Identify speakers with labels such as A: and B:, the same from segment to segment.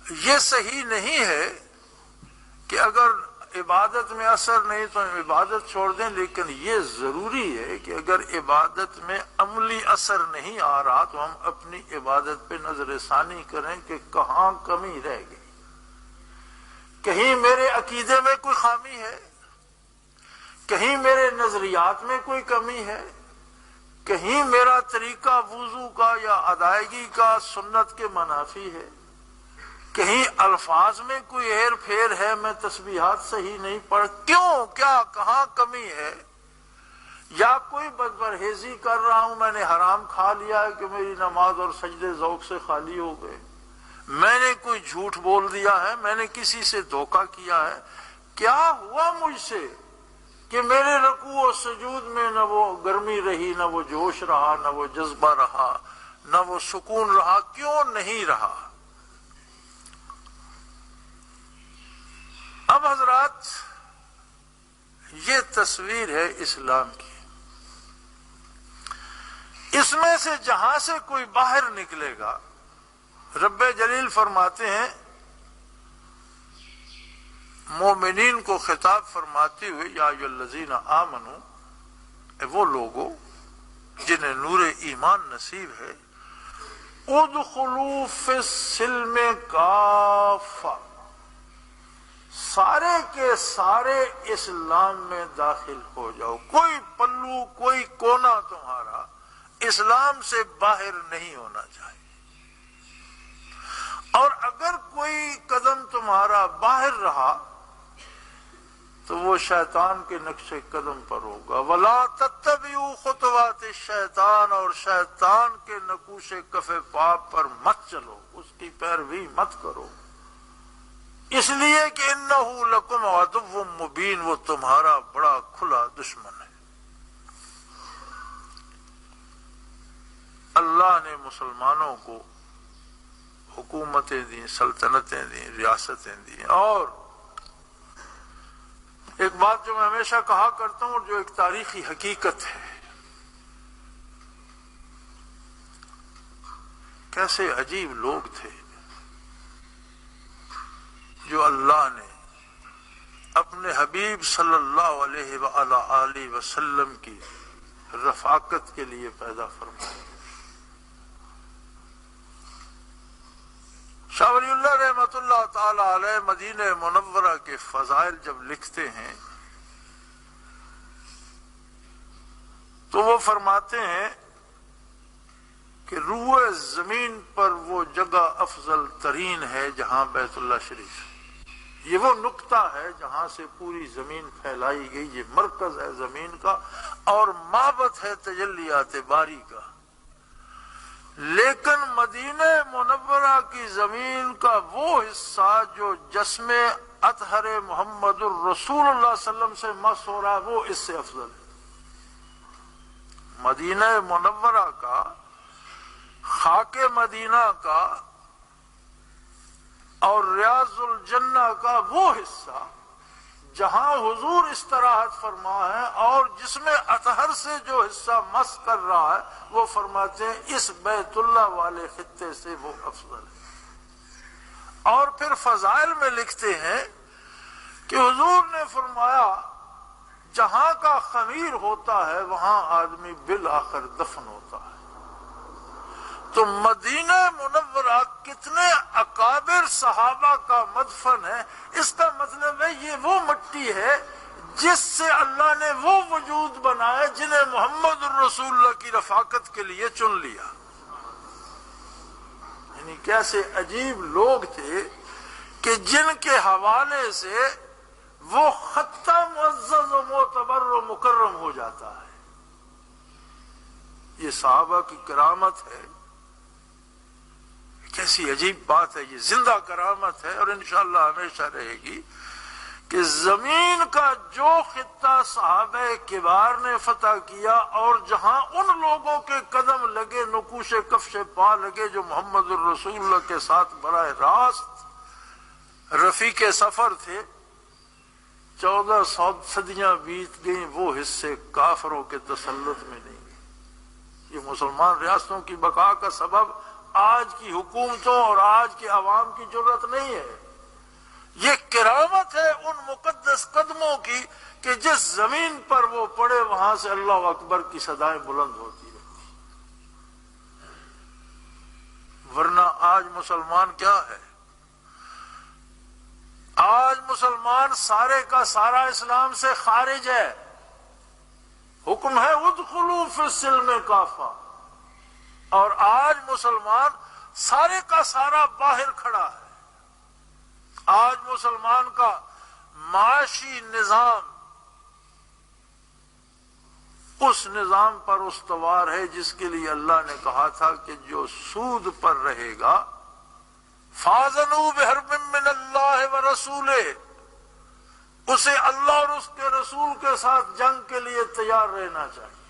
A: یہ صحیح نہیں ہے کہ اگر عبادت میں اثر نہیں تو عبادت چھوڑ دیں، لیکن یہ ضروری ہے کہ اگر عبادت میں عملی اثر نہیں آ رہا تو ہم اپنی عبادت پہ نظر ثانی کریں کہ کہاں کمی رہ گئی، کہیں میرے عقیدے میں کوئی خامی ہے، کہیں میرے نظریات میں کوئی کمی ہے، کہیں میرا طریقہ وضو کا یا ادائیگی کا سنت کے منافی ہے، کہیں الفاظ میں کوئی ہیر پھیر ہے، میں تسبیحات صحیح نہیں پڑھ، کیوں، کیا، کہاں کمی ہے؟ یا کوئی بدپرہیزی کر رہا ہوں، میں نے حرام کھا لیا ہے کہ میری نماز اور سجدے ذوق سے خالی ہو گئے، میں نے کوئی جھوٹ بول دیا ہے، میں نے کسی سے دھوکہ کیا ہے، کیا ہوا مجھ سے کہ میرے رکوع و سجود میں نہ وہ گرمی رہی، نہ وہ جوش رہا، نہ وہ جذبہ رہا، نہ وہ سکون رہا، کیوں نہیں رہا؟ اب حضرات یہ تصویر ہے اسلام کی، اس میں سے جہاں سے کوئی باہر نکلے گا، رب جلیل فرماتے ہیں مومنین کو خطاب فرماتے ہوئے، یا ایھا الذین آمنو، وہ لوگوں جنہیں نور ایمان نصیب ہے، ادخلوا فی السلم کافہ، سارے کے سارے اسلام میں داخل ہو جاؤ، کوئی پلو کوئی کونا تمہارا اسلام سے باہر نہیں ہونا چاہیے، اور اگر کوئی قدم تمہارا باہر رہا تو وہ شیطان کے نقش قدم پر ہوگا، وَلَا تَتَّبِعُوا خُطُوَاتِ الشَّيْطَانِ، اور شیطان کے نقوش کف پا پر مت چلو، اس کی پیروی مت کرو، اس لیے کہ اِنَّهُ لَكُمْ عَدُوٌّ مُبِينٌ، وہ تمہارا بڑا کھلا دشمن ہے۔ اللہ نے مسلمانوں کو حکومتیں دیں، سلطنتیں دیں، ریاستیں دیں، اور ایک بات جو میں ہمیشہ کہا کرتا ہوں اور جو ایک تاریخی حقیقت ہے، کیسے عجیب لوگ تھے جو اللہ نے اپنے حبیب صلی اللہ علیہ وآلہ وسلم کی رفاقت کے لیے پیدا فرمایا۔ شاہ ولی اللہ رحمۃ اللہ تعالی علیہ مدینہ منورہ کے فضائل جب لکھتے ہیں تو وہ فرماتے ہیں کہ روئے زمین پر وہ جگہ افضل ترین ہے جہاں بیت اللہ شریف، یہ وہ نقطہ ہے جہاں سے پوری زمین پھیلائی گئی، یہ مرکز ہے زمین کا اور مابعث ہے تجلیات باری کا، لیکن مدینہ منورہ کی زمین کا وہ حصہ جو جسم اطہر محمد الرسول اللہ صلی اللہ علیہ وسلم سے مس ہو رہا ہے، وہ اس سے افضل ہے۔ مدینہ منورہ کا، خاک مدینہ کا اور ریاض الجنہ کا وہ حصہ جہاں حضور استراحت فرما ہے اور جس میں اطہر سے جو حصہ مس کر رہا ہے، وہ فرماتے ہیں اس بیت اللہ والے خطے سے وہ افضل ہے۔ اور پھر فضائل میں لکھتے ہیں کہ حضور نے فرمایا جہاں کا خمیر ہوتا ہے وہاں آدمی بالآخر دفن ہوتا ہے۔ تو مدینہ منورہ کتنے اکابر صحابہ کا مدفن ہے، اس کا مطلب ہے یہ وہ مٹی ہے جس سے اللہ نے وہ وجود بنائے جنہیں محمد الرسول اللہ کی رفاقت کے لیے چن لیا۔ یعنی کیسے عجیب لوگ تھے کہ جن کے حوالے سے وہ خطہ معزز و معتبر و مکرم ہو جاتا ہے۔ یہ صحابہ کی کرامت ہے، کیسی عجیب بات ہے، یہ زندہ کرامت ہے اور انشاءاللہ ہمیشہ رہے گی کہ زمین کا جو خطہ صحابہ کبار نے فتح کیا اور جہاں ان لوگوں کے قدم لگے، نقوش کفش پا لگے جو محمد الرسول اللہ کے ساتھ براہ راست رفیق سفر تھے، 1400 صدیاں بیت گئیں، وہ حصے کافروں کے تسلط میں نہیں گئے۔ یہ مسلمان ریاستوں کی بقا کا سبب آج کی حکومتوں اور آج کے عوام کی ضرورت نہیں ہے. یہ کرامت ہے ان مقدس قدموں کی کہ جس زمین پر وہ پڑے وہاں سے اللہ اکبر کی صدائیں بلند ہوتی رہتی. ورنہ آج مسلمان کیا ہے؟ آج مسلمان سارے کا سارا اسلام سے خارج ہے. حکم ہے ادخلوا فی السلم کافہ، اور آج مسلمان سارے کا سارا باہر کھڑا ہے. آج مسلمان کا معاشی نظام اس نظام پر استوار ہے جس کے لیے اللہ نے کہا تھا کہ جو سود پر رہے گا فَآذَنُوا بِحَرْبٍ مِّنَ اللَّهِ وَرَسُولِهِ، اسے اللہ اور اس کے رسول کے ساتھ جنگ کے لیے تیار رہنا چاہیے.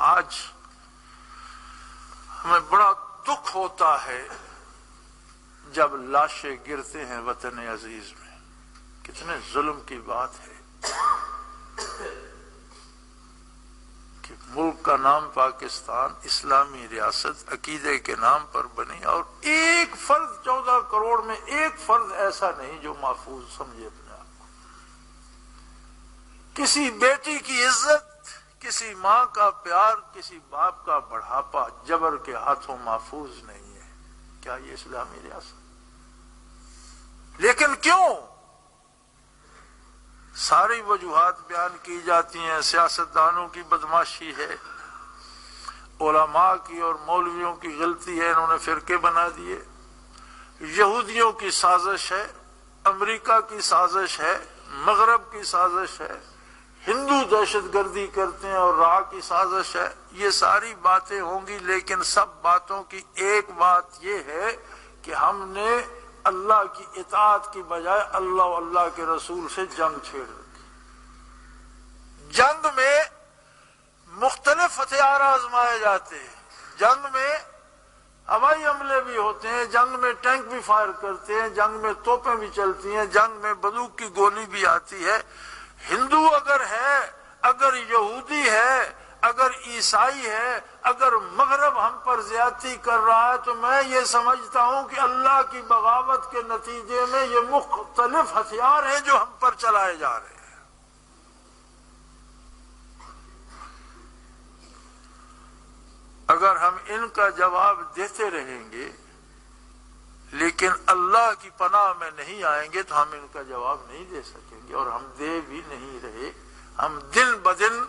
A: آج ہمیں بڑا دکھ ہوتا ہے جب لاشیں گرتے ہیں وطن عزیز میں. کتنے ظلم کی بات ہے کہ ملک کا نام پاکستان اسلامی ریاست عقیدے کے نام پر بنی اور ایک فرد 14 کروڑ میں ایک فرد ایسا نہیں جو محفوظ سمجھے اپنے آپ کو. کسی بیٹی کی عزت، کسی ماں کا پیار، کسی باپ کا بڑھاپا جبر کے ہاتھوں محفوظ نہیں ہے. کیا یہ اسلامی ریاست؟ لیکن کیوں؟ ساری وجوہات بیان کی جاتی ہیں. سیاستدانوں کی بدماشی ہے، علماء کی اور مولویوں کی غلطی ہے، انہوں نے فرقے بنا دیے. یہودیوں کی سازش ہے، امریکہ کی سازش ہے، مغرب کی سازش ہے، ہندو دہشت گردی کرتے ہیں اور راہ کی سازش ہے. یہ ساری باتیں ہوں گی، لیکن سب باتوں کی ایک بات یہ ہے کہ ہم نے اللہ کی اطاعت کی بجائے اللہ و اللہ کے رسول سے جنگ چھیڑ رکھی. جنگ میں مختلف ہتھیار آزمائے جاتے ہیں، جنگ میں ہوائی حملے بھی ہوتے ہیں، جنگ میں ٹینک بھی فائر کرتے ہیں، جنگ میں توپیں بھی چلتی ہیں، جنگ میں بندوق کی گولی بھی آتی ہے. ہندو اگر ہے، اگر یہودی ہے، اگر عیسائی ہے، اگر مغرب ہم پر زیادتی کر رہا ہے تو میں یہ سمجھتا ہوں کہ اللہ کی بغاوت کے نتیجے میں یہ مختلف ہتھیار ہیں جو ہم پر چلائے جا رہے ہیں. اگر ہم ان کا جواب دیتے رہیں گے لیکن اللہ کی پناہ میں نہیں آئیں گے تو ہم ان کا جواب نہیں دے سکیں گے، اور ہم دے بھی نہیں رہے. ہم دن بدن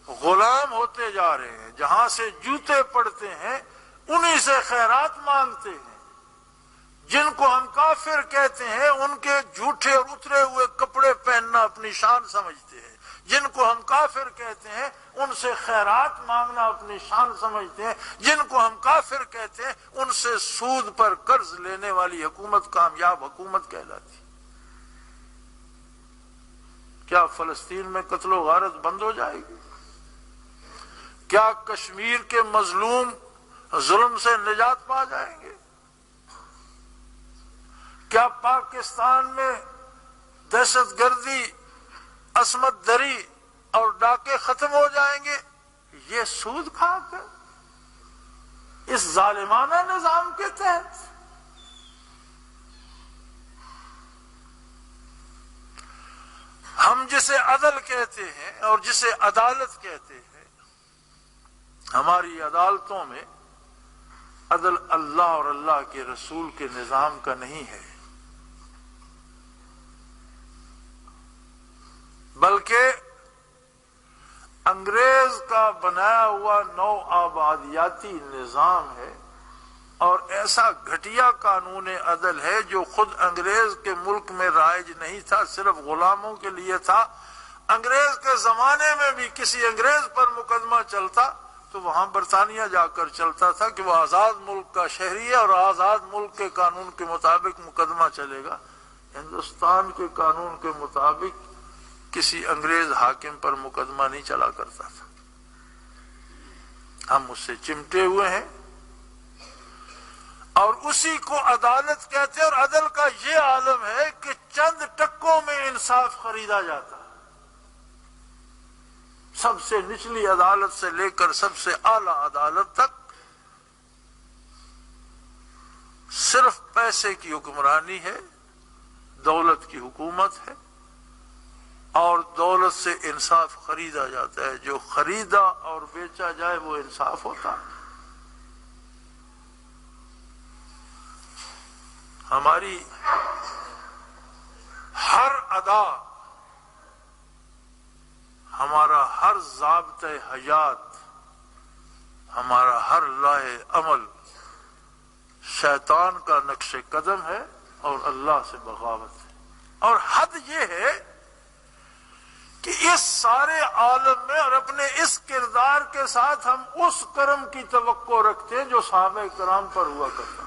A: غلام ہوتے جا رہے ہیں. جہاں سے جوتے پڑتے ہیں انہی سے خیرات مانگتے ہیں. جن کو ہم کافر کہتے ہیں ان کے جھوٹے اور اترے ہوئے کپڑے پہننا اپنی شان سمجھتے ہیں. جن کو ہم کافر کہتے ہیں ان سے خیرات مانگنا اپنی شان سمجھتے ہیں. جن کو ہم کافر کہتے ہیں ان سے سود پر قرض لینے والی حکومت کامیاب حکومت کہلاتی. کیا فلسطین میں قتل و غارت بند ہو جائے گی؟ کیا کشمیر کے مظلوم ظلم سے نجات پا جائیں گے؟ کیا پاکستان میں دہشت گردی، عصمت دری اور ڈاکے ختم ہو جائیں گے؟ یہ سود کھا کر اس ظالمانہ نظام کے تحت. ہم جسے عدل کہتے ہیں اور جسے عدالت کہتے ہیں، ہماری عدالتوں میں عدل اللہ اور اللہ کے رسول کے نظام کا نہیں ہے، بلکہ انگریز کا بنایا ہوا نو آبادیاتی نظام ہے. اور ایسا گھٹیا قانون عدل ہے جو خود انگریز کے ملک میں رائج نہیں تھا، صرف غلاموں کے لیے تھا. انگریز کے زمانے میں بھی کسی انگریز پر مقدمہ چلتا تو وہاں برطانیہ جا کر چلتا تھا کہ وہ آزاد ملک کا شہری ہے اور آزاد ملک کے قانون کے مطابق مقدمہ چلے گا. ہندوستان کے قانون کے مطابق کسی انگریز حاکم پر مقدمہ نہیں چلا کرتا تھا. ہم اس سے چمٹے ہوئے ہیں اور اسی کو عدالت کہتے ہیں. اور عدل کا یہ عالم ہے کہ چند ٹکوں میں انصاف خریدا جاتا ہے. سب سے نچلی عدالت سے لے کر سب سے اعلی عدالت تک صرف پیسے کی حکمرانی ہے، دولت کی حکومت ہے، اور دولت سے انصاف خریدا جاتا ہے. جو خریدا اور بیچا جائے وہ انصاف ہوتا. ہماری ہر ادا، ہمارا ہر ضابطۂ حیات، ہمارا ہر لائحہ عمل شیطان کا نقش قدم ہے اور اللہ سے بغاوت ہے. اور حد یہ ہے کہ اس سارے عالم میں اور اپنے اس کردار کے ساتھ ہم اس کرم کی توقع رکھتے ہیں جو صحابہ کرام پر ہوا کرتا.